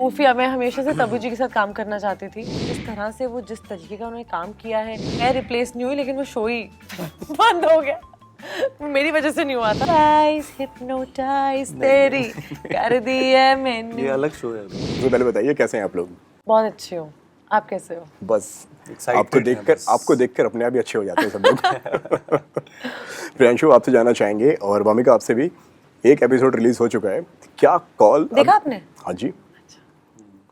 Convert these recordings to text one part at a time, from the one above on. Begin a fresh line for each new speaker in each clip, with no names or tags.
खुफिया मैं हमेशा से तब्बू जी के साथ काम करना चाहती थी। जिस तरह से वो जिस तरीके का उन्होंने काम किया है, मैं रिप्लेस नहीं हुई लेकिन वो शो ही बंद हो गया। मेरी वजह से नहीं हुआ था। हिप्नोटाइज तेरी कर दी है मैंने।
ये अलग शो है।
तो पहले बताइए कैसे हैं आप लोग?
बहुत अच्छी हो, आप कैसे हो?
बस
Excited हैं बस।
आपको देखकर अपने आप ही अच्छे हो जाते हैं सब लोग। प्रियांशु आपसे जानना चाहेंगे और वामिका आपसे भी, एक एपिसोड रिलीज हो चुका है, क्या कॉल
देखा आपने?
हाँ जी।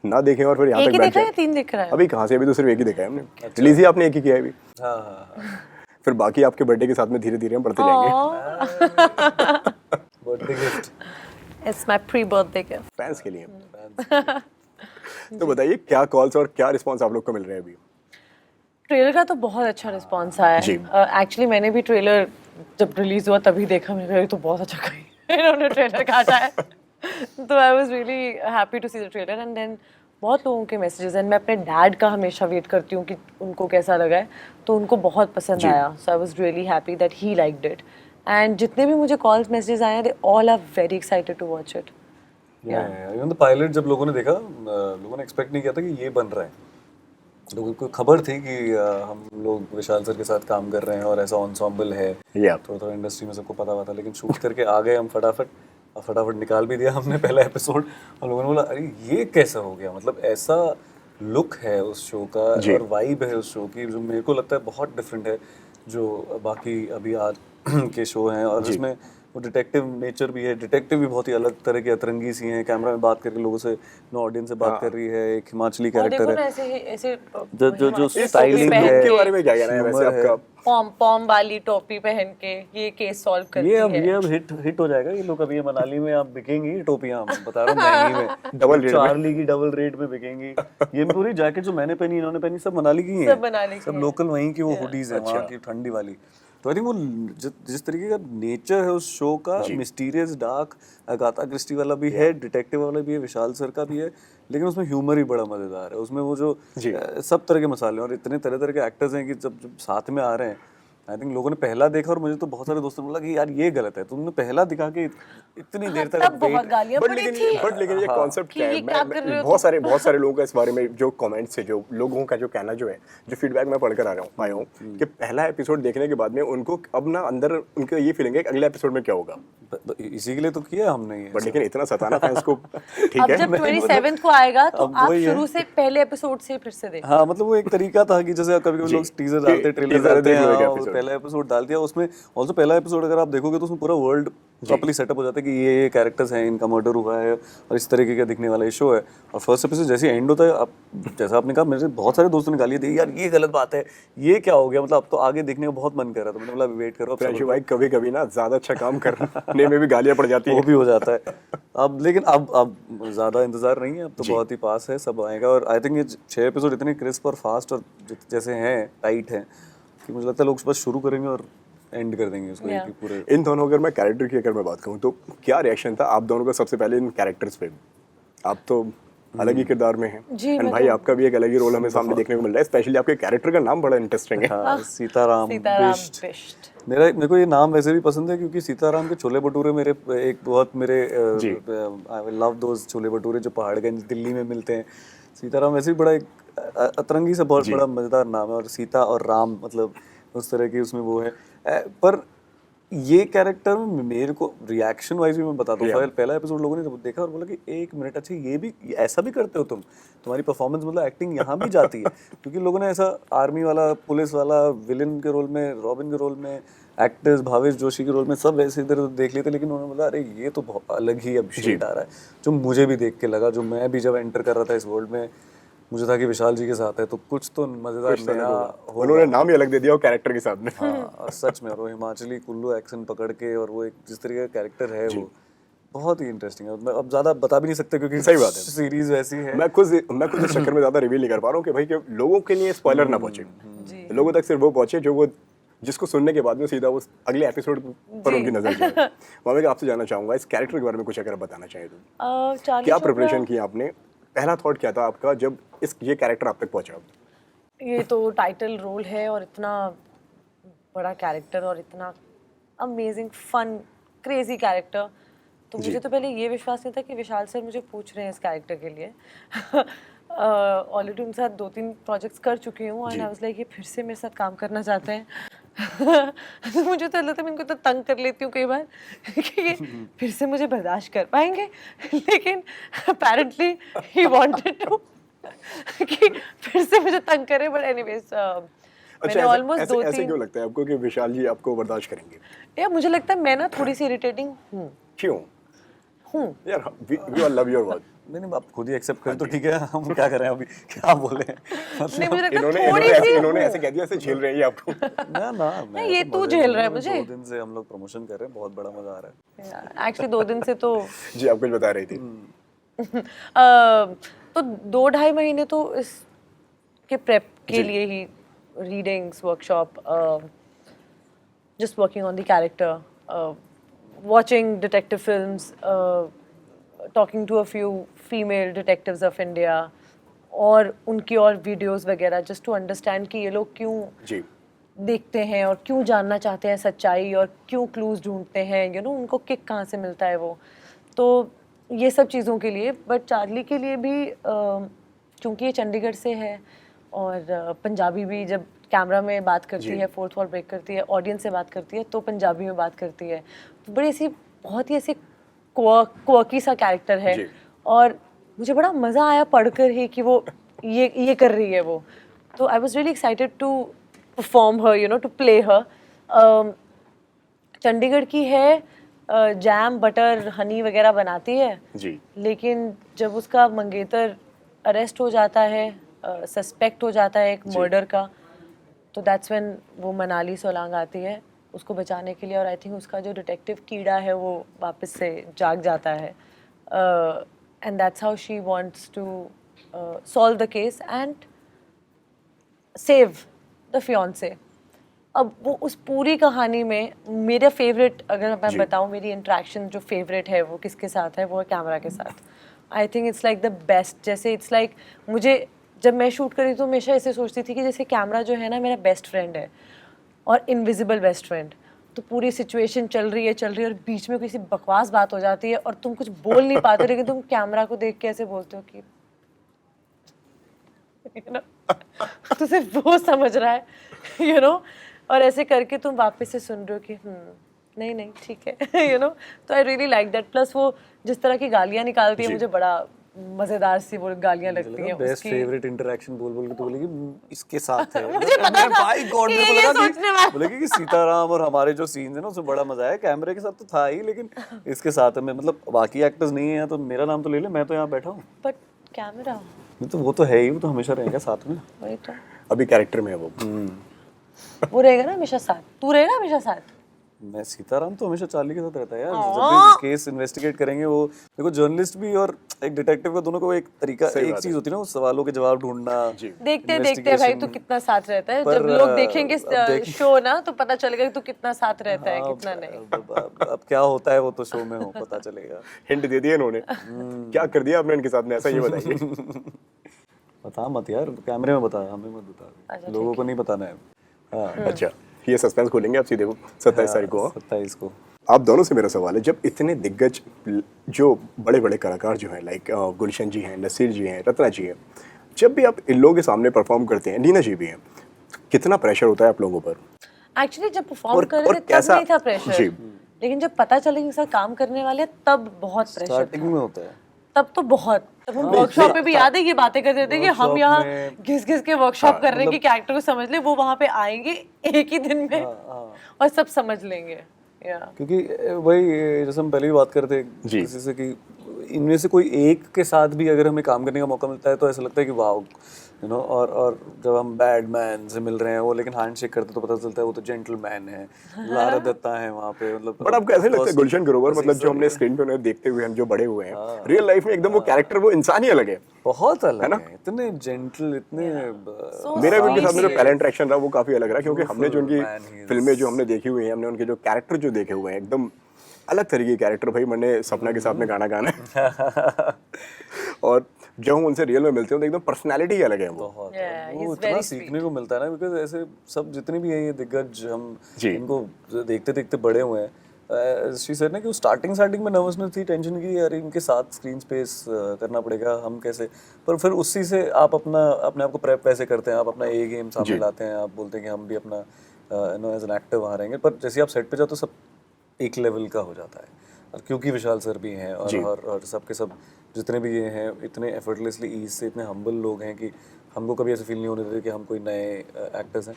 ना देखें और फिर यहाँ
एक
तक
ही
बैठ
देखा या
जाए।
3 देख रहा है?
अभी कहाँ से, अभी तो सिर्फ एक ही देखा है हमने। रिलीज ही आपने एक ही किया है अभी।
हाँ
फिर बाकी आपके बर्थडे के साथ में धीरे धीरे हम बढ़ते जाएंगे
birthday gift
it's my pre birthday gift.
Fans के लिए। तो बताइए क्या कॉल्स और क्या रिस्पांस आप लोग को मिल रहे हैं अभी?
ट्रेलर का तो बहुत अच्छा रिस्पांस आया
जी।
है। एक्चुअली मैंने भी ट्रेलर जब रिलीज हुआ तभी देखा, मैंने कहा ये तो बहुत अच्छा इन्होंने ट्रेलर काटा है। तो I was really happy to see the trailer and then बहुत लोगों के मैसेजेस एंड मैं अपने डैड का हमेशा वेट करती हूँ कि उनको कैसा लगा है, तो उनको बहुत पसंद आया। So I was really happy that he liked it and जितने भी मुझे कॉल्स मैसेजेस आए हैं they all are very excited to watch it.
Even the pilot जब लोगों ने देखा, लोगों ने एक्सपेक्ट नहीं किया था कि ये बन रहा है। लोगों को खबर थी कि हम लोग विशाल सर के साथ काम कर रहे हैं और ऐसा एंसेंबल है, थोड़ा थोड़ा इंडस्ट्री में सबको पता हुआ था, लेकिन शूट करके आ गए हम फटाफट निकाल भी दिया हमने पहला एपिसोड। और लोगों ने बोला अरे ये कैसा हो गया, मतलब ऐसा लुक है उस शो का और वाइब है उस शो की जो मेरे को लगता है बहुत डिफरेंट है जो बाकी अभी आज के शो हैं। और इसमें वो डिटेक्टिव नेचर भी है, डिटेक्टिव भी बहुत ही अलग तरह की अतरंगी सी हैं, कैमरा में बात करके लोगों से, ऑडियंस से बात कर रही है, एक हिमाचली कैरेक्टर है
ऐसे
जो स्टाइलिंग है।
के बारे में क्या कहना है वैसे आपका?
पॉम वाली टोपी पहन के ये केस सॉल्व करती है।
ये अब हिट हो जाएगा ये लोग। अभी ये मनाली में आप बिकेंगी ये टोपियां, हम बता रहा हूँ महंगी में,
डबल रेट में।
चार्ली की डबल रेट में बिकेंगी। ये पूरी जैकेट जो मैंने पहनी, इन्होंने पहनी, सब मनाली की हैं,
सब मनाली की
सब लोकल वहीं की वो हुडीज हैं वहाँ की ठंडी वाली। तो आई थिंक वो जिस तरीके का नेचर है उस शो का, मिस्टीरियस डार्क, अगाथा क्रिस्टी वाला भी है, डिटेक्टिव वाला भी है, विशाल सर का भी है, लेकिन उसमें ह्यूमर ही बड़ा मजेदार है। उसमें वो जो सब तरह के मसाले और इतने तरह तरह के एक्टर्स हैं कि जब साथ में आ रहे हैं, आई थिंक लोगों ने पहला देखा और मुझे तो बहुत सारे दोस्तों ने बोला कि यार ये गलत है, तुमने पहला दिखा के इतनी देर तक
बहुत गालियां पड़ी थी।
बट लेकिन ये कॉन्सेप्ट क्या है? मैं बहुत सारे लोगों का इस बारे में जो कमेंट्स है, जो लोगों का जो कहना जो है, जो फीडबैक मैं पढ़कर आया हूँ कि पहला एपिसोड देखने के बाद में उनको अब ना अंदर उनका ये फीलिंग है कि अगले एपिसोड में क्या होगा।
इसी के लिए तो किया हमने ये।
बट लेकिन इतना सताना फैंस को ठीक
अब
है।
जब 27 को आएगा तो आप शुरू से पहले एपिसोड से फिर से देखो।
हाँ, मतलब वो एक तरीका था कि जैसे कभी-कभी लोग टीजर डालते, ट्रेलर डालते हैं, और पहला एपिसोड डाल दिया। उसमें ऑल्सो पहला एपिसोड अगर आप देखोगे तो उसमें पूरा वर्ल्ड प्रॉपर्ली सेटअप हो जाता है कि ये कैरेक्टर्स हैं, इनका मर्डर हुआ है और इस तरीके का दिखने वाला ये शो है। और फर्स्ट एपिसोड जैसे एंड होता है, अब जैसा आपने कहा, मेरे बहुत सारे दोस्तों ने गालियां दी, यार ये गलत बात है, ये क्या हो गया, मतलब अब तो आगे देखने का बहुत मन कर रहा था। मैंने बोला वेट करो।
प्रियांशु भाई कभी ना ज्यादा अच्छा काम करने में भी गालियां पड़ जाती है,
वो भी हो जाता है। अब लेकिन अब ज्यादा इंतजार नहीं है, अब तो बहुत ही पास है, सब आएगा। और आई थिंक ये 6 एपिसोड इतने क्रिस्प और फास्ट और जैसे हैं, टाइट हैं, कि मुझे लगता है लोग बस शुरू करेंगे और एंड कर देंगे उसको एक पूरे।
इन दोनों, अगर मैं कैरेक्टर की मैं बात करूं तो क्या रिएक्शन था आप दोनों का सबसे पहले इन कैरेक्टर्स पे? आप तो अलग ही किरदार में हैं एंड भाई आपका भी एक अलग ही रोल हमें सामने देखने को मिल रहा है। स्पेशली आपके कैरेक्टर का नाम बड़ा इंटरेस्टिंग है।
हाँ, सीताराम बिष्ट। मेरे को ये नाम वैसे भी पसंद है क्योंकि सीताराम के छोले भटूरे मेरे आई लव दोस छोले भटूरे जो पहाड़गंज दिल्ली में मिलते हैं। सीताराम वैसे भी बड़ा एक अतरंगी से बहुत बड़ा मजेदार नाम है, और सीता और राम मतलब उस तरह की उसमें वो है। पर ये कैरेक्टर मेरे को रिएक्शन वाइज भी मैं बताता हूँ, पहला एपिसोड लोगों ने जब देखा और बोला कि 1 मिनट, अच्छा ये भी ऐसा भी करते हो तुम्हारी परफॉर्मेंस, मतलब एक्टिंग यहाँ भी जाती है। क्योंकि लोगों ने ऐसा आर्मी वाला, पुलिस वाला, विलन के रोल में, रॉबिन के रोल में, एक्टर्स भावेश जोशी के रोल में सब ऐसे इधर देख लेते, लेकिन उन्होंने बोला अरे ये तो बहुत अलग ही अब शेड आ रहा है, जो मुझे भी देख के लगा, जो मैं भी जब एंटर कर रहा था इस वर्ल्ड में, मुझे था कि विशाल जी के साथ है तो कुछ तो मजेदार नया हो।
उन्होंने नाम ही अलग दे दिया वो कैरेक्टर के साथ में।
हाँ, सच में। और वो हिमाचली कुल्लू एक्सेंट पकड़ के, और वो एक जिस तरीके का कैरेक्टर है वो बहुत ही इंटरेस्टिंग है। मैं अब ज्यादा बता भी नहीं सकता क्योंकि
सही बात है,
सीरीज वैसी है।
मैं खुद इस चक्कर में ज्यादा रिवील नहीं कर पा रहा हूँ कि भाई कि लोगों के लिए स्पॉइलर ना पहुंचे, लोगों तक सिर्फ वो पहुंचे जो वो जिसको सुनने के बाद में सीधा वो अगले एपिसोड पर उनकी नजर जाए। मैं आपसे जानना चाहूंगा इस कैरेक्टर के बारे में कुछ अगर बताना चाहें तो क्या प्रिपरेशन की आपने? पहला थॉट क्या था आपका जब ये कैरेक्टर आप तक पहुंचा?
ये तो टाइटल रोल है और इतना बड़ा कैरेक्टर और इतना अमेजिंग फन क्रेजी कैरेक्टर, तो मुझे तो पहले ये विश्वास नहीं था कि विशाल सर मुझे पूछ रहे हैं इस कैरेक्टर के लिए। ऑलरेडी उनके साथ 2-3 प्रोजेक्ट्स कर चुकी हूँ एंड आई वाज लाइक ये फिर से मेरे साथ काम करना चाहते हैं। तो मुझे तो लगता है मैं इनको तो तंग कर लेती हूँ कई बार कि ये फिर से मुझे बर्दाश्त कर पाएंगे, लेकिन अपेरेंटली ही वांटेड टू कि फिर से मुझे तंग करे। बट एनीवेज मैंने ऑलमोस्ट
ऐसे क्यों लगता है आपको कि विशाल जी आपको बर्दाश्त करेंगे?
यार मुझे लगता है मैं ना थोड़ी सी इरिटेटिंग हूँ।
क्यों? यार we all love your work.
नहीं आप खुद ही एक्सेप्ट कर तो ठीक है, हम क्या करें अभी, क्या बोले?
नहीं मुझे लगता है थोड़ी सी
इन्होंने ऐसे कह दिया, ऐसे झेल रहे हैं आपको।
ना
नहीं ये तू झेल रहा है मुझे।
2 दिन से हम लोग प्रमोशन कर रहे हैं, बहुत बड़ा मजा आ रहा है।
एक्चुअली 2 दिन से तो
जी आप कुछ बता रही थी।
तो 2-2.5 महीने तो इस के प्रेप के लिए ही readings, workshop, just working on the character, watching detective films, talking to a few female detectives of India, और उनकी और वीडियोस वगैरह, just to understand कि ये लोग क्यों
जी
देखते हैं और क्यों जानना चाहते हैं सच्चाई और क्यों क्लूज ढूंढते हैं, यू नो उनको किक कहाँ से मिलता है वो। तो ये सब चीज़ों के लिए, बट चार्ली के लिए भी क्योंकि ये चंडीगढ़ से है और पंजाबी भी जब कैमरा में बात करती है, फोर्थ वॉल ब्रेक करती है, ऑडियंस से बात करती है तो पंजाबी में बात करती है, तो बड़ी ऐसी बहुत ही ऐसे क्वर्की सा कैरेक्टर है और मुझे बड़ा मज़ा आया पढ़कर ही कि वो ये कर रही है वो। तो I was really excited to perform her, you know to play her. Chandigarh की है, जैम बटर हनी वगैरह बनाती है
जी,
लेकिन जब उसका मंगेतर अरेस्ट हो जाता है, सस्पेक्ट हो जाता है एक मर्डर का, तो दैट्स व्हेन वो मनाली सोलांग आती है उसको बचाने के लिए और आई थिंक उसका जो डिटेक्टिव कीड़ा है वो वापस से जाग जाता है and that's how she wants to solve the case and save the fiance. अब वो उस पूरी कहानी में मेरा फेवरेट, अगर मैं बताऊं मेरी इंटरेक्शन जो फेवरेट है वो किसके साथ है, वो है कैमरा के साथ। I think it's like the best. जैसे इट्स लाइक मुझे जब मैं शूट करी तो हमेशा ऐसे सोचती थी कि जैसे कैमरा जो है ना मेरा बेस्ट फ्रेंड है और इनविजिबल बेस्ट फ्रेंड। तो पूरी सिचुएशन चल रही है और बीच में किसी बकवास बात हो जाती है और तुम कुछ बोल नहीं पाते लेकिन तुम कैमरा को देख के ऐसे बोलते हो कि तो सिर्फ वो समझ रहा है, यू नो और ऐसे करके तुम वापस से सुन रहे हो कि नहीं ठीक है, यू नो। तो I really like that. Plus वो जिस तरह की गालियाँ निकालती है मुझे बड़ा मजेदार सी वो गालियाँ लगती हैं।
बेस्ट फेवरेट इंटरेक्शन बोल के तो बोलेगी इसके साथ है।
मुझे पता था
भाई गॉड
कि
ने
ये सोचने वाला
बोलेगी कि सीताराम और हमारे जो सीन्स है ना उसमें बड़ा मजा आया, कैमरे के साथ तो था ही लेकिन इसके साथ में मतलब बाकी एक्टर्स नहीं है तो मेरा नाम तो ले ले, मैं तो यहाँ बैठा हूँ।
बट कैमरा
तो वो तो है ही, वो तो हमेशा रहेगा साथ में।
वही तो
अभी कैरेक्टर में है
वो रहेगा ना हमेशा साथ, तू रहेगा हमेशा साथ।
मैं सीताराम तो हमेशा चार्ली के साथ रहता है यार। जब भी केस इन्वेस्टिगेट करेंगे वो देखो जर्नलिस्ट भी और एक डिटेक्टिव का दोनों को एक तरीका एक चीज होती है ना, सवालों के जवाब ढूंढना।
देखते भाई तू कितना साथ रहता है। जब लोग देखेंगे शो ना तो पता चलेगा तू कितना साथ रहता है कितना नहीं।
अब क्या होता है वो तो शो में हो पता चलेगा।
हिंट दे दिया इन्होंने। क्या कर दिया आपने इनके साथ में, ऐसा ये बताइए।
बता मत यार, कैमरे में बता, हमें मत बता, लोगों को नहीं बताना है।
अच्छा ये सस्पेंस खोलेंगे आप सीधे 27 तारीख को।
27 को।
आप दोनों से मेरा सवाल है, जब इतने दिग्गज जो बड़े बड़े कलाकार जो हैं लाइक गुलशन जी हैं, नसीर जी हैं, रत्ना जी हैं, जब भी आप इन लोगों के सामने परफॉर्म करते हैं, नीना जी भी हैं, कितना प्रेशर होता है आप लोगों पर?
एक्चुअली जब परफॉर्म कर रहे थे तब नहीं था प्रेशर, लेकिन जब पता चला कि साथ काम करने वाले तब बहुत प्रेशर
स्टार्टिंग में होता है
तब तो बहुत। तब हम वर्कशॉप पे भी याद है ये बातें करते थे कि हम यहाँ घिस के वर्कशॉप कर रहे हैं कि कैरेक्टर को समझ ले, वो वहाँ पे आएंगे एक ही दिन में और सब समझ लेंगे।
क्योंकि वही जैसे हम पहले भी बात करते थे किसी से कि इनमें से कोई एक के साथ भी अगर हमें काम करने का मौका मिलता है तो ऐसा लगता है कि वाओ, यू नो। और जब हम बैडमैन से मिल रहे हैं वो लेकिन हैंडशेक करते तो पता चलता है वो तो जेंटलमैन है। लारा दत्ता है वहाँ पे, मतलब
बट आपको ऐसे लगता है गुलशन ग्रोवर, मतलब जो हमने स्क्रीन पे उन्हें देखते हुए हम जो बड़े हुए हैं, रियल लाइफ में एकदम वो कैरेक्टर वो इंसान ही अलग है,
बहुत अलग है, इतने जेंटल, इतने
मेरा भी उनके साथ में जो पहला इंटरेक्शन रहा वो काफी अलग रहा, क्योंकि हमने जो उनकी फिल्में जो हमने देखी हुई हैं, हमने उनके जो कैरेक्टर जो देखे हुए हैं एकदम अलग तरीके के कैरेक्टर। भाई मैंने सपना के साथ में गाना गाना है और जब हम उनसे रियल में मिलते हैं तो एकदम पर्सनालिटी अलग है वो।
वो इतना सीखने को मिलता है ना, बिकॉज ऐसे सब जितने भी हैं ये दिग्गज हम इनको देखते देखते बड़े हुए हैं शी सेड ना कि वो स्टार्टिंग में नर्वसनेस थी, टेंशन की, अरे इनके साथ स्क्रीन स्पेस करना पड़ेगा, हम कैसे, पर फिर उसी से आप अपने आप को प्रेप वैसे करते हैं, आप अपना ए गेम सामने लाते हैं, आप बोलते हैं कि हम भी अपना एज एन एक्टर वहाँ रहेंगे, पर जैसे आप सेट पे जाओ तो सब एक लेवल का हो जाता है। और क्योंकि विशाल सर भी हैं और सब के सब जितने भी ये हैं इतने एफर्टलेसली ईज से इतने हम्बल लोग हैं कि हमको कभी ऐसे फील नहीं होने देते कि हम कोई नए एक्टर्स हैं।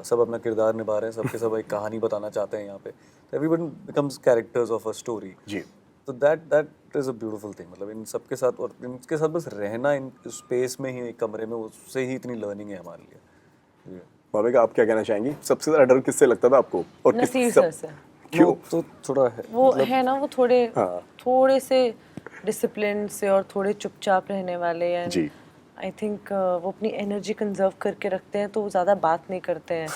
सब अपना किरदार निभा रहे हैं, सबके सब एक कहानी बताना चाहते हैं यहाँ पे, everyone becomes characters of a story.
जी,
तो that is a beautiful thing, मतलब इन सबके साथ और इनके साथ बस रहना इन स्पेस में ही, एक कमरे में, उससे ही इतनी लर्निंग है हमारे लिए।
भाविका आप क्या कहना चाहेंगी? सबसे ज़्यादा डर किससे लगता था आपको और
नसीर सर से।
क्यों?
तो थोड़ा है,
वो है ना, वो
हाँ।
थोड़े से डिसिप्लिन से और थोड़े चुपचाप रहने वाले हैं।
जी।
आई थिंक वो अपनी एनर्जी कंजर्व करके रखते हैं, तो वो ज़्यादा बात नहीं करते हैं।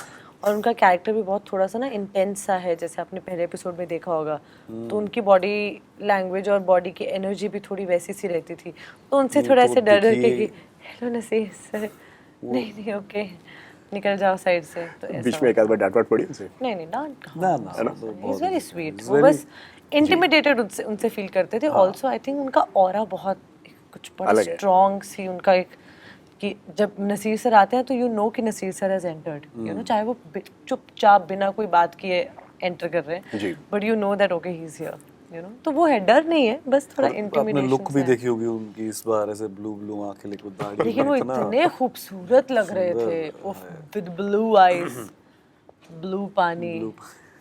और उनका कैरेक्टर भी बहुत थोड़ा सा ना इंटेंस सा है, जैसे आपने पहले एपिसोड में देखा होगा। तो उनकी बॉडी लैंग्वेज और बॉडी की एनर्जी भी थोड़ी वैसी सी रहती थी, तो उनसे थोड़ा ऐसे डर डर के कि हेलो नसीर सर, नहीं ओके निकल जाओ साइड से। तो
बीच में एक आध बार डांट वाट पड़ी उनसे?
नहीं डांट
ना
ही इज वेरी स्वीट। वो बस इंटिमिडेटेड उनसे फील करते थे। ऑल्सो आई थिंक उनका ऑरा बहुत कुछ बड़ा स्ट्रॉन्ग सी उनका एक, कि जब नसीर सर आते हैं तो यू नो कि Naseer sir has entered, you know, चाहे वो चुपचाप बिना कोई बात किए एंटर कर रहे हैं, but you know that okay he is here, you know. तो वो है, डर नहीं है, बस थोड़ा इंटिमिडेशन।
आपने लुक भी देखी होगी उनकी इस बार, ऐसे ब्लू आंखें लेके दाढ़ी,
लेकिन वो इतने खूबसूरत लग रहे थे, विद ब्लू आईज, ब्लू पानी।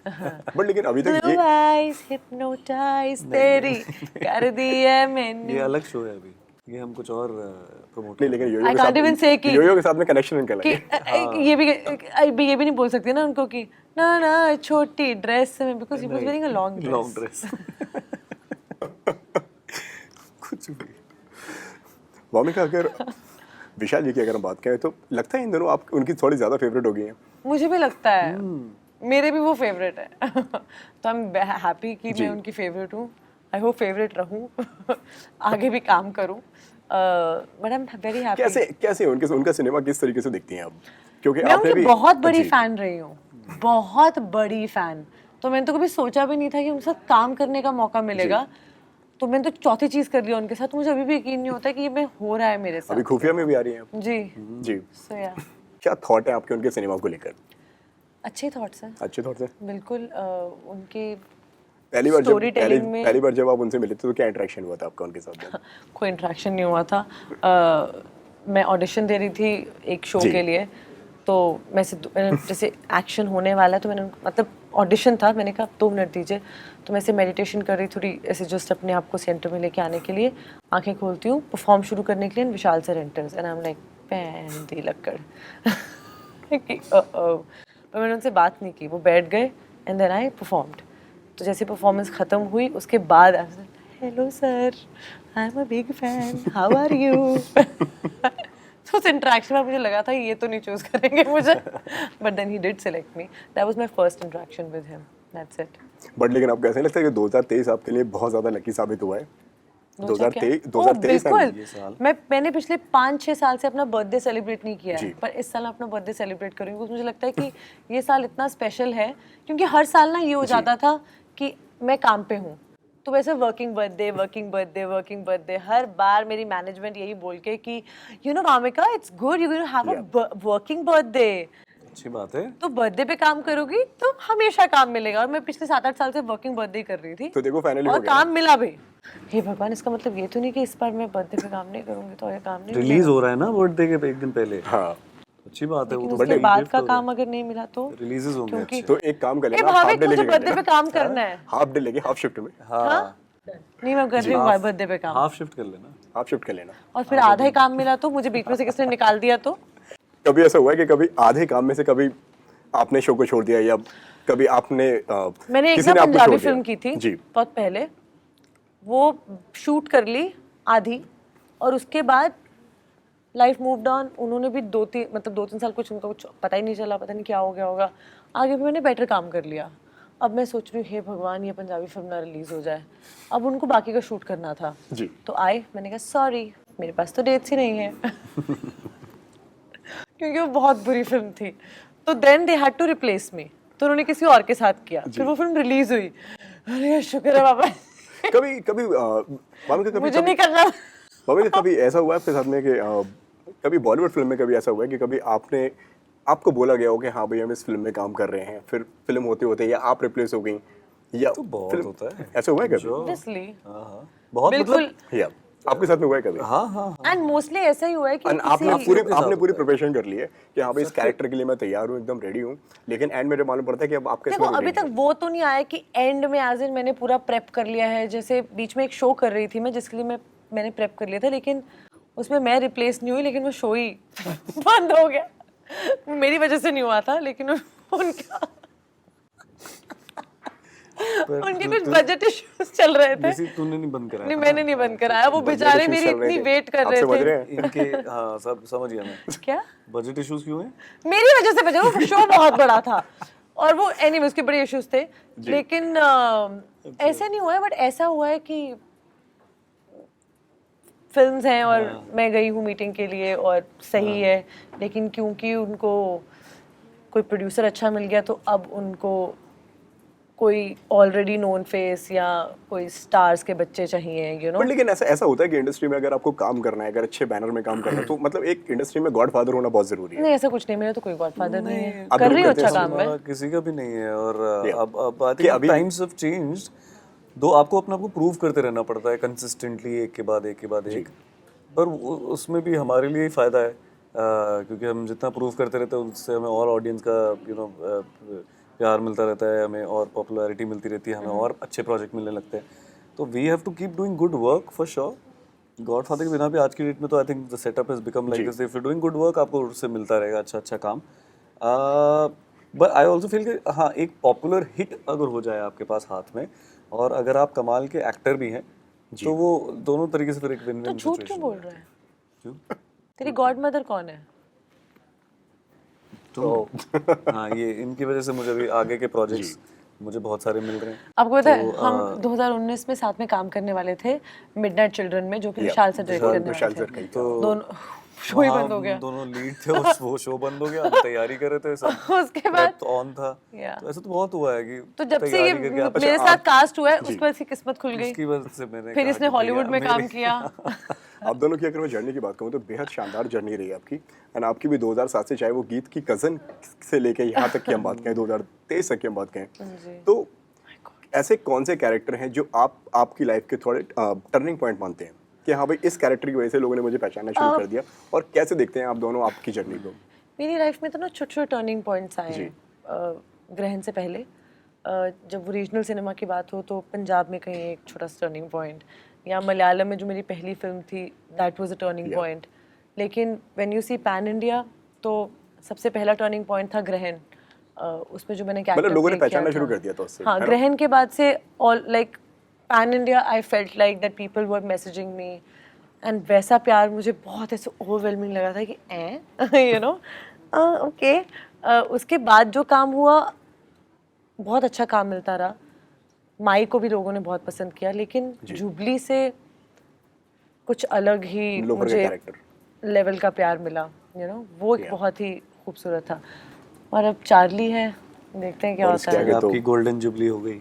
बट लेकिन अभी तक
ब्लू आईज हिप्नोटाइज तेरी कर दी है मैंने।
ये अलग शो है अभी, ये हम कुछ और प्रमोट
नहीं, लेकिन
I can't even say कि
योयो के साथ में कनेक्शन इनका
कि
लगे।
ये भी नहीं बोल सकते ना उनको कि ना छोटी ड्रेस में, because he was wearing a long dress.
कुछ भी।
भाविका अगर विशाल जी की अगर हम बात करें तो लगता है इन दोनों आप उनकी थोड़ी ज्यादा फेवरेट हो गई हैं।
मुझे भी लगता है, मेरे भी वो फेवरेट है। तो आई एम हैप्पी कि मैं उनकी फेवरेट हूँ। आई होप फेवरेट रहूँ, आगे भी काम करूँ, but I am very happy.
कैसे उनका सिनेमा किस तरीके से देखती हैं आप? क्योंकि
मैं
आपने
उनकी
भी
बहुत बड़ी फैन रही हूँ, बहुत बड़ी फैन। तो मैंने तो कभी सोचा भी नहीं था कि उनके साथ काम करने का मौका मिलेगा। तो मैंने तो चौथी चीज कर लिया उनके साथ, मुझे अभी भी यकीन नहीं होता कि ये मैं हो रहा है मेरे साथ।
अभी खुफिया में भी आ रही हैं आप।
जी
जी।
सो या
क्या थॉट है आपके उनके सिनेमा को लेकर?
अच्छे थॉट्स हैं,
अच्छे थॉट्स हैं
बिल्कुल। उनके
पहली बार जब आप उनसे मिले थे तो क्या इंटरेक्शन हुआ था आपका उनके साथ?
कोई इंटरेक्शन नहीं हुआ था। मैं ऑडिशन दे रही थी एक शो के लिए, तो मैंने जैसे एक्शन होने वाला है तो मैंने, मतलब ऑडिशन था, मैंने कहा 2 मिनट दीजिए। तो मैं ऐसे मेडिटेशन कर रही, थोड़ी ऐसे जस्ट अपने आप को सेंटर में लेके आने के लिए आंखें खोलती हूँ परफॉर्म शुरू करने के लिए, Vishal sir enters and I am like पैन दी लक्कड़। पर मैंने उनसे बात नहीं की, वो बैठ गए एंड देन आई परफॉर्म्ड। तो जैसे परफॉर्मेंस ख़त्म हुई उसके बाद hello sir, I am a big fan, how are you. तो उस इंटरेक्शन में मुझे लगा था ये तो नहीं चूज करेंगे मुझे, but then he did select me. That was my first interaction with him, that's it.
But लेकिन आपको ऐसा नहीं लगता है कि 2023 आपके लिए बहुत ज्यादा लकी साबित हुआ है? 2023
बिल्कुल। मैंने पिछले 5-6 साल से अपना बर्थडे सेलिब्रेट नहीं किया है, पर इस साल अपना बर्थडे सेलिब्रेट करूंगी क्योंकि मुझे लगता है कि ये साल इतना स्पेशल है। क्योंकि हर साल ना ये हो जाता था कि मैं काम पे हूँ, तो वैसे वर्किंग बर्थडे हर बार मेरी मैनेजमेंट यही बोल के कि you know Bhavika, it's good you going to have a working birthday.
अच्छी बात है।
तो बर्थडे पे काम करोगी तो हमेशा काम मिलेगा, और मैं पिछले 7-8 साल से वर्किंग बर्थडे कर रही थी,
तो देखो फाइनली
और काम मिला भी। हे भगवान, इसका मतलब ये तो नहीं कि इस बार मैं बर्थडे पे काम नहीं करूंगी तो ये काम नहीं
रिलीज हो रहा है ना बर्थडे के एक दिन पहले।
हाँ,
अच्छी बात है। वो तो
उसके बाद का काम अगर नहीं मिला तो
रिलीजेस होंगे अच्छे।
तो एक काम कर लेना,
हाफ डे लेके बर्थडे पे काम करना है,
हाफ डे लेके हाफ शिफ्ट में।
हाँ
नहीं मैं कर रही हूँ बर्थडे पे काम,
हाफ शिफ्ट कर लेना।
हाफ शिफ्ट कर लेना।
और फिर आधा ही काम मिला तो मुझे बीच में से किसने निकाल दिया तो?
कभी ऐसा हुआ है कि कभी आधे काम में से कभी आपने शो को छोड़ दिया, या कभी आपने
मैंने एक
किसी ने आपको
पंजाबी
छोड़
फिल्म
दिया?
की थी
जी,
बहुत पहले, वो शूट कर ली आधी, और उसके बाद लाइफ मूव्ड ऑन। उन्होंने भी 2-3 साल कुछ उनका कुछ पता ही नहीं चला, पता नहीं क्या हो गया होगा। आगे भी मैंने बेटर काम कर लिया। अब मैं सोच रही हूँ हे भगवान ये पंजाबी फिल्म ना रिलीज हो जाए। अब उनको बाकी का शूट करना था
जी।
तो आए, मैंने कहा सॉरी मेरे पास तो डेट्स ही नहीं है क्योंकि वो बहुत बुरी फिल्म थी। तो then they had to replace me, तो उन्होंने किसी और के साथ किया, फिर वो फिल्म रिलीज हुई, अरे शुक्र है बाबा
कभी कभी मामी का कभी
मुझे नहीं करना।
मामी का कभी ऐसा हुआ है आपके साथ में कि कभी बॉलीवुड फिल्म में कभी ऐसा हुआ है कि कभी आपको बोला गया हो कि हाँ भाई हम इस फिल्म में काम कर रहे हैं, फिर फिल्म होते होते या आप रिप्लेस हो गई या
तो बहुत
फिल्म
होता है
ऐसा हुआ है कभी?
Obviously,
हाँ बहुत
बिल्कुल।
मतलब
या आपके साथ में हुआ है कभी?
हाँ
एंड मोस्टली ऐसा ही हुआ है कि
And आपने पूरी
होता है।
प्रिपरेशन कर ली है कि हाँ भाई इस कैरेक्टर के लिए मैं तैयार हूँ, एकदम रेडी हूँ, लेकिन एंड में जब मालूम पड़ता है कि अब आपके
देखो अभी तक वो तो नहीं आया कि एंड में एज इन मैंने पूरा प्रेप कर लिया है। जैसे बीच में एक शो कर रही थी मैं, जिसके लिए मैंने प्रेप कर लिया था, लेकिन उसमें मैं रिप्लेस नहीं हुई, लेकिन वो शो ही बंद हो गया। मेरी वजह से नहीं हुआ था, लेकिन उनके कुछ बजट इश्यूज चल रहे थे।
वैसे तूने नहीं बंद कराया
नहीं
था
मैंने नहीं बंद कराया, वो बेचारे मेरी इतनी वेट कर रहे थे।
इनके हाँ सब समझ गया मैं।
क्या
बजट इश्यूज क्यों हैं?
मेरी वजह से बचा, वो शो बहुत बड़ा था और वो एनीवे उसके बड़े इश्यूज थे, लेकिन ऐसा नहीं हुआ है। बट ऐसा हुआ है कि फिल्म्स हैं और मैं गई हूँ मीटिंग के लिए और सही है, लेकिन क्योंकि उनको कोई प्रोड्यूसर अच्छा मिल गया तो अब उनको कोई ऑलरेडी नोन फेस या कोई स्टार्स के बच्चे चाहिए, यू नो।
पर लेकिन ऐसा होता है कि इंडस्ट्री में अगर आपको काम करना है, अगर अच्छे बैनर में काम करना है, तो मतलब एक इंडस्ट्री में गॉडफादर होना बहुत जरूरी है।
नहीं ऐसा कुछ नहीं, मेरा तो कोई गॉडफादर नहीं है,
आप
कर रही हूँ
करते हैं
अच्छा काम मैं।
हमारा किसी का भी नहीं है। और
Yeah.
अब I think times have changed, दो आपको अपने आप को प्रूव करते रहना पड़ता है कंसिस्टेंटली, एक के बाद एक के बाद एक। पर उसमें भी हमारे लिए ही फायदा है, क्योंकि हम जितना प्रूव करते रहते हैं उससे हमें और ऑडियंस का प्यार मिलता रहता है, हमें और पॉपुलैरिटी मिलती रहती है, हमें और अच्छे प्रोजेक्ट मिलने लगते हैं। तो we have to keep doing good work for sure. Godfather के बिना भी आज की डेट में तो I think the setup has become like this, if you doing good work आपको उससे मिलता रहेगा अच्छा काम। बट आई ऑल्सो फील कि हाँ एक पॉपुलर हिट अगर हो जाए आपके पास हाथ में, और अगर आप कमाल के एक्टर भी हैं, तो वो दोनों तरीके से फिर एक विन
तो
विन
झूठ क्यों बोल रहा है?
क्यों?
तेरी गॉड मदर कौन है?
तो हाँ ये इनकी वजह से मुझे भी आगे के प्रोजेक्ट्स मुझे बहुत सारे मिल रहे हैं।
आपको पता है हम 2019 में साथ में काम करने वाले थे मिडनाइट चिल्ड्रन में, जो कि विशाल से डायरेक्ट करने वाले थे।
तो
दोनों शो ही बंद हो गया।
दोनों लीड थे और वो शो बंद हो गया, हम तैयारी कर रहे थे सब।
उसके बाद
तो ऑन था।
Yeah.
तो ऐसा तो बहुत हुआ है कि
तो जब से ये
तैयारी करके आप-
मेरे साथ कास्ट हुआ है, उसके बाद इसकी किस्मत खुल गई।
उसकी वजह से मैंने
फिर
कहा
इसने
कि
हॉलीवुड में
भैया
काम
मेरे-
किया।
आप दोनों की अगर मैं जर्नी की बात करूं तो बेहद शानदार जर्नी रही है आपकी। एंड आपकी भी 2007 से, चाहे वो गीत की कजन से लेके यहाँ तक की हम बात करें, 2023 तक की हम बात करें, तो ऐसे कौन से कैरेक्टर हैं जो आपकी लाइफ के थोड़े टर्निंग पॉइंट मानते हैं कि हाँ भाई इस कैरेक्टर की वजह से लोगों ने मुझे पहचानना शुरू कर दिया, और कैसे देखते हैं आप दोनों आपकी जर्नी को?
मेरी लाइफ में तो ना छोटे छोटे टर्निंग पॉइंट्स आए हैं। ग्रहण से पहले जब रीजनल सिनेमा की बात हो तो पंजाब में कहीं एक छोटा सा टर्निंग पॉइंट, या मलयालम में जो मेरी पहली फिल्म थी that was a turning point. लेकिन when you see pan India तो सबसे पहला टर्निंग पॉइंट था ग्रहण। उसमें जो मैंने
मतलब लोगों ने पहचानना शुरू कर दिया था उससे।
हाँ, ग्रहण के बाद से all like pan India I felt like that people were messaging me, and वैसा प्यार मुझे बहुत ऐसे ओवरवेलमिंग लगा था कि यू नो ओके। उसके बाद जो काम हुआ बहुत अच्छा काम मिलता रहा। माई को भी लोगों ने बहुत पसंद किया, लेकिन जुबली से कुछ अलग ही मुझे लेवल का प्यार मिला, यू नो, वो एक बहुत ही खूबसूरत था। और अब चार्ली है, देखते हैं क्या होता है।
आपकी गोल्डन जुबली हो गई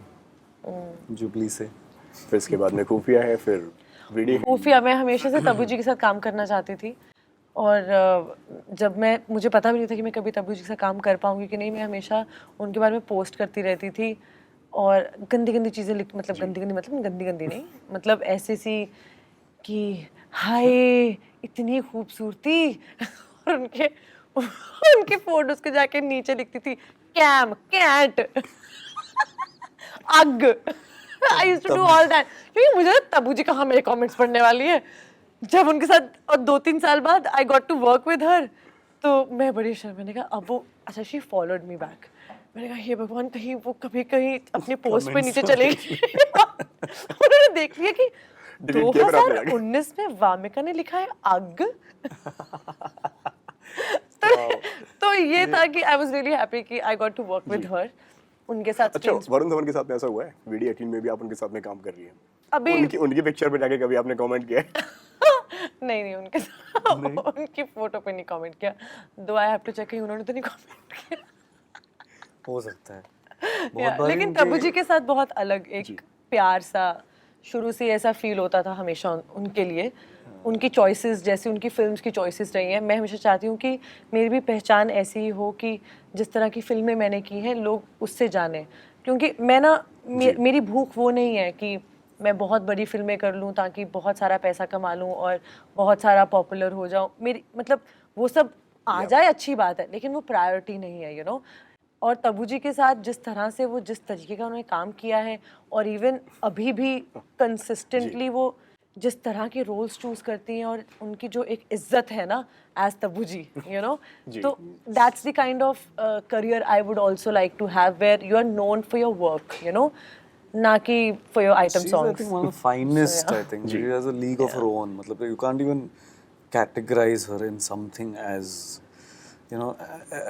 जुबली से।
फिर इसके बाद में खुफिया है, फिर वीडियो।
खुफिया मैं हमेशा से तब्बू जी के साथ काम करना चाहती थी, और जब मुझे पता भी नहीं था कि मैं कभी तब्बू जी के साथ काम कर पाऊंगी कि नहीं। मैं हमेशा उनके बारे में पोस्ट करती रहती थी और गंदी गंदी चीज़ें मतलब गंदी गंदी नहीं, मतलब ऐसे सी कि हाय इतनी खूबसूरती और उनके फोटोज के जाके नीचे लिखती थी कैम कैट अग। I used to do all that, क्योंकि मुझे तब्बू जी कहाँ मेरे कमेंट्स पढ़ने वाली है। जब उनके साथ और 2-3 साल बाद I got to work with her, तो मैं बड़ी मैंने कहा अब वो अच्छा शी फॉलोड मी बैक। मैंने कहा हे भगवान कहीं वो कहीं अपने पोस्ट पे नीचे चलेगी। उन्होंने देख लिया कि 2019 में वामिका ने लिखा है अग। तो ये था कि आई वाज रियली हैप्पी कि I got to work with her उनके साथ।
अच्छा, वरुण धवन के साथ में ऐसा हुआ है वीडियो 18 में भी आप उनके साथ में काम कर रही हैं?
अभी
उनकी पिक्चर पे जाके कभी आपने कमेंट किया है?
नहीं उनके साथ उनकी फोटो पे नहीं कमेंट किया, दो आई हैव टू चेक, उन्होंने तो नहीं कमेंट किया।
हो सकता है बहुत बार
लेकिन तब्बू जी के साथ बहुत अलग एक प्यार सा शुरू से ऐसा फील होता था हमेशा उनके लिए। उनकी चॉइसेस जैसे उनकी फिल्म्स की चॉइसेस रही हैं, मैं हमेशा चाहती हूँ कि मेरी भी पहचान ऐसी ही हो कि जिस तरह की फिल्में मैंने की हैं लोग उससे जाने। क्योंकि मैं ना मेरी भूख वो नहीं है कि मैं बहुत बड़ी फिल्में कर लूँ ताकि बहुत सारा पैसा कमा लूँ और बहुत सारा पॉपुलर हो जाऊँ। मेरी मतलब वो सब आ जाए अच्छी बात है, लेकिन वो प्रायोरिटी नहीं है, यू नो। और तब्बू जी के साथ जिस तरह से वो जिस तरीके का उन्होंने काम किया है और इवन अभी भी कंसिस्टेंटली वो जिस तरह के रोल्स चूज करती हैं और उनकी जो एक इज्जत है ना as Tabbu ji, you know, तो that's the kind of career I would also like to have where you are known for your work, you know, ना कि for your item
She's, I
songs.
think, one of the finest. I think she has a league of her own. मतलब you can't even categorize her in something as, you know,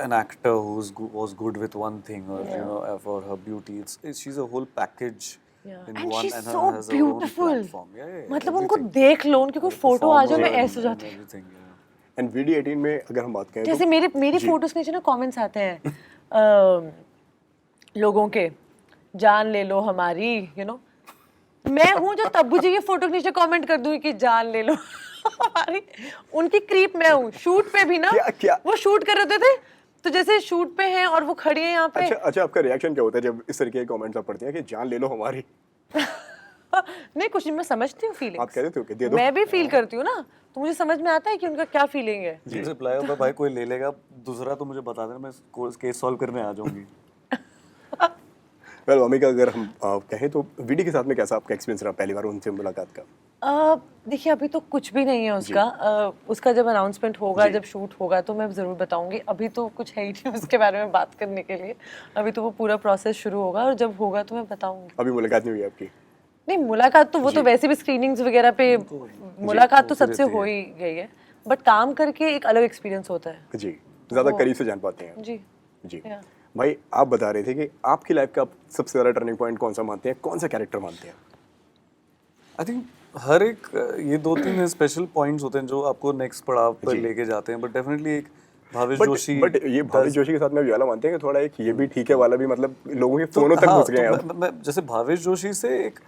an actor was good with one thing, or you know, for her beauty. She's a whole package. In
And
one,
she's
and
so
has her own
beautiful.
platform. Yeah,
मतलब उनको देख लो, उनकी कोई photo आ जाए मैं ऐसे हो जाती हूँ।
everything. Yeah.
एंड VD18 में अगर हम बात करें
जैसे
तो
मेरी फोटोज के नीचे ना कमेंट्स आते हैं लोगों के, जान ले लो हमारी, यू नो। मैं हूँ जो तब्बू जी की फोटो के नीचे कमेंट कर दूंगी कि जान ले लो हमारी। उनकी क्रीप मैं हूँ। शूट पे भी ना
क्या?
वो शूट कर रहे थे तो जैसे शूट पे हैं और वो खड़ी है यहाँ पे।
अच्छा, आपका रिएक्शन क्या होता है जब इस तरीके के कमेंट्स आप पढ़ते हैं कि जान ले लो हमारी?
नहीं कुछ नहीं, मैं समझती हूँ
आप
फीलिंग्स।
कह देते हो कि दे दो?
मैं भी फील करती हूँ ना, तो मुझे समझ में आता है कि उनका क्या फीलिंग है।
जी रिप्लाई होगा भाई कोई ले लेगा दूसरा तो मुझे बता देना, मैं केस सॉल्व करने आ जाऊंगी।
वेल अमिका, अगर हम कहें तो VD के साथ में कैसा आपका एक्सपीरियंस रहा पहली बार उनसे मुलाकात का?
देखिए अभी तो कुछ भी नहीं है उसका। उसका जब अनाउंसमेंट होगा, जब शूट होगा तो मैं ज़रूर बताऊंगी। अभी तो कुछ है ही नहीं उसके बारे में बात करने के लिए। अभी तो वो पूरा प्रोसेस शुरू होगा और जब होगा तो मैं बताऊंगी।
अभी मुलाकात नहीं हुई आपकी?
नहीं मुलाकात तो वो तो वैसे भी स्क्रीनिंग्स वगैरह पे मुलाकात तो सबसे हो ही गई है, बट काम करके एक अलग एक्सपीरियंस होता है।
जी, ज़्यादा करीब से जान पाते हैं।
जी
जी भाई, आप बता रहे थे कि आपकी लाइफ का सबसे ज़्यादा टर्निंग पॉइंट कौन सा मानते हैं, कौन सा कैरेक्टर मानते हैं?
आई थिंक हर एक ये 2-3 स्पेशल पॉइंट्स होते हैं जो आपको नेक्स्ट पड़ाव पर लेके जाते हैं, बट डेफिनेटली एक भावेश जोशी।
बट ये भावेश जोशी के साथ में भी वाला मानते हैं कि थोड़ा एक ये भी ठीक है वाला भी, मतलब लोगों के फोनों तक घुस गए हैं अब।
मैं जैसे भावेश जोशी से एक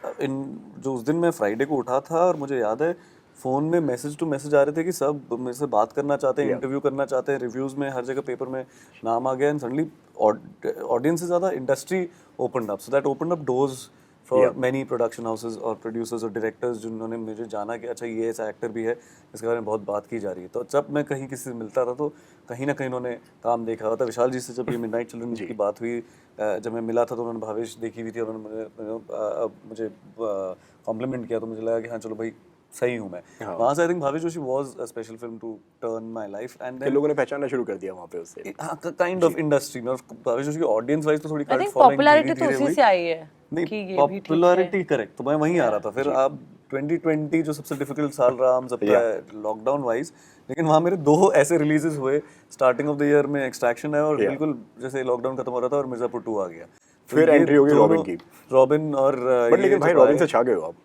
जो उस दिन मैं फ्राइडे को उठा था और मुझे याद है फ़ोन में मैसेज टू मैसेज आ रहे थे कि सब मेरे से बात करना चाहते हैं, इंटरव्यू करना चाहते हैं, रिव्यूज़ में हर जगह पेपर में नाम आ गया, एंड सडनली ऑडियंस से ज़्यादा industry opened up, so that opened up doors for many production houses और प्रोड्यूसर्स और डायरेक्टर्स जिन्होंने मुझे जाना कि अच्छा ये ऐसा एक्टर भी है जिसके बारे में बहुत बात की जा रही है। तो जब मैं कहीं किसी से मिलता था तो कहीं ना कहीं उन्होंने काम देखा होता। विशाल जी से जब ये मिडनाइट चिल्ड्रन की बात हुई, जब मैं मिला था तो उन्होंने भावेश देखी हुई थी और उन्होंने मुझे कॉम्प्लीमेंट किया, तो मुझे लगा कि हाँ चलो भाई सही हूँ मैं। वहाँ से I think Bhavesh Joshi was a special film to turn my life, and then
लोगों ने पहचानना शुरू कर दिया वहाँ पे उससे।
हाँ काइंड ऑफ इंडस्ट्री में, और भावेश जोशी की ऑडियंस वाइज तो थोड़ी
आई
कल्ट
थिंक
फॉलोइंग
पॉपुलैरिटी तो उसी से आई है
नहीं
कि ये भी ठीक है।
पॉपुलैरिटी करेक्ट, तो मैं वहीं आ रहा था। फिर आप 2020 जो सबसे डिफिकल्ट साल रहा हम सबका लॉकडाउन वाइज, लेकिन वहाँ मेरे 2 ऐसे रिलीजेस हुए स्टार्टिंग ऑफ द ईयर में। एक्सट्रैक्शन है और बिल्कुल जैसे लॉकडाउन खत्म हो रहा था और मिर्जापुर 2 आ गया,
फिर एंट्री होगी रॉबिन की।
रॉबिन और
बट लेकिन भाई रॉबिन से छा गए हो आप।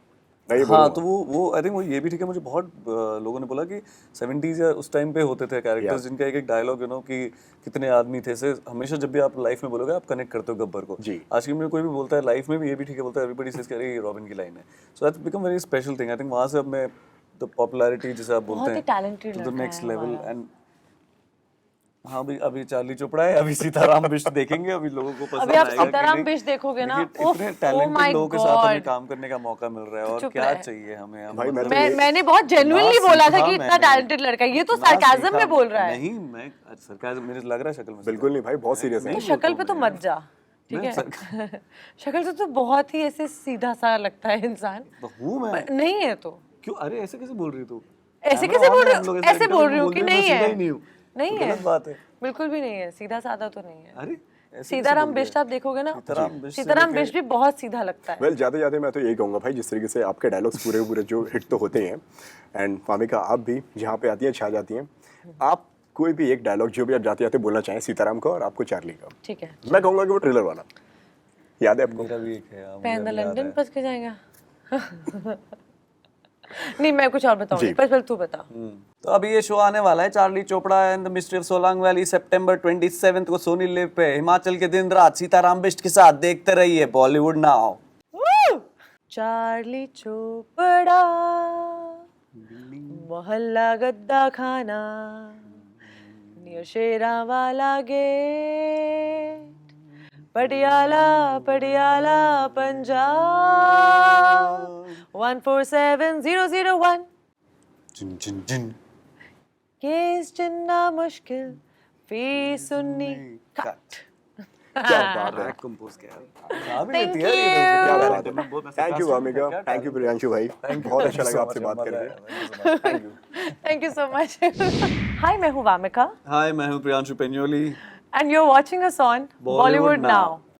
हाँ तो वो आई थिंक वो ये भी ठीक है। मुझे बहुत लोगों ने बोला कि 70s या उस टाइम पे होते थे कैरेक्टर्स जिनका एक डायलॉग, यू नो, कि कितने आदमी थे से हमेशा जब भी आप लाइफ में बोलोगे आप कनेक्ट करते हो गब्बर को। आज की में कोई भी बोलता है लाइफ में भी ये भी ठीक है, बोलता है एवरीबॉडी सेज कि ये रॉबिन की लाइन है। So that's become very special thing. I think वहाँ से अब मैं द पॉपुलैरिटी जिसे आप बोलते हैं to the next level. And हाँ अभी चार्ली चोपड़ा है, अभी सीताराम बिष्ट देखेंगे, अभी लोगों को पसंद
अभी आप
आएगा।
सीताराम बिष्ट देखोगे ना,
इतने टैलेंटेड लोगों के साथ हमें काम करने का मौका मिल रहा है और क्या चाहिए हमें।
भाई
मैंने बहुत जेन्युइनली बोला था कि इतना टैलेंटेड लड़का है, ये तो सरकाज़म में बोल रहा है।
नहीं मैं सरकाज़म मुझे लग रहा है शक्ल में।
बिल्कुल नहीं भाई, बहुत सीरियस है।
शक्ल पे तो मत जा, ठीक है। शक्ल से तो बहुत ही ऐसे सीधा सा लगता है इंसान।
हूँ मैं,
नहीं है तो
क्यों? अरे ऐसे कैसे बोल रही तू?
ऐसे कैसे बोल रही हो? ऐसे बोल रही हो कि नहीं है? नहीं है,
गलत बात है।
बिल्कुल भी नहीं है, सीधा सादा तो नहीं है।
अरे
सीताराम बिष्ट आप देखोगे ना, सीताराम बिष्ट भी बहुत सीधा लगता है।
वेल जाते जाते मैं तो यही कहूँगा भाई, जिस तरीके से आपके डायलॉग्स पूरे जो हिट तो होते हैं, एंड फामिका आप भी जहाँ पे आती हैं छा जाती हैं। आप कोई भी एक डायलॉग जो भी आप जाते जाते बोलना चाहें सीताराम का और आपको चार्ली का।
ठीक है,
मैं कहूँगा कि वो ट्रेलर वाला याद है आपको?
मेरा भी एक है,
पैन द लंदन बच के जाएगा। नहीं मैं कुछ और बताऊंगी
जी।
पर पहले तू बता।
तो अभी ये शो आने वाला है Charlie Chopra and the mystery of Solang valley सितंबर 27 को सोनी लिव पे हिमाचल के दिन रात सीताराम बिष्ट के साथ देखते रहिए बॉलीवुड नाउ।
चार्ली चोपड़ा मोहल्ला गद्दा खाना नियर शेरावाला गेट पटियाला पटियाला पंजाब 147001
जिन जिन जिन
केस जिन्ना मुश्किल फीस उन्नी कट।
क्या बात है,
कंपोज किया
Thank
क्या बात है। Thank you Wamika, thank you Priyanshu भाई, बहुत अच्छा लगा आपसे बात करके।
Thank you.
Thank you so much. Hi मैं हूँ वामिका
हाय मैं हूं Priyanshu पेन्योली।
and you're watching us on
Bollywood
Bollywood
Now.
Now.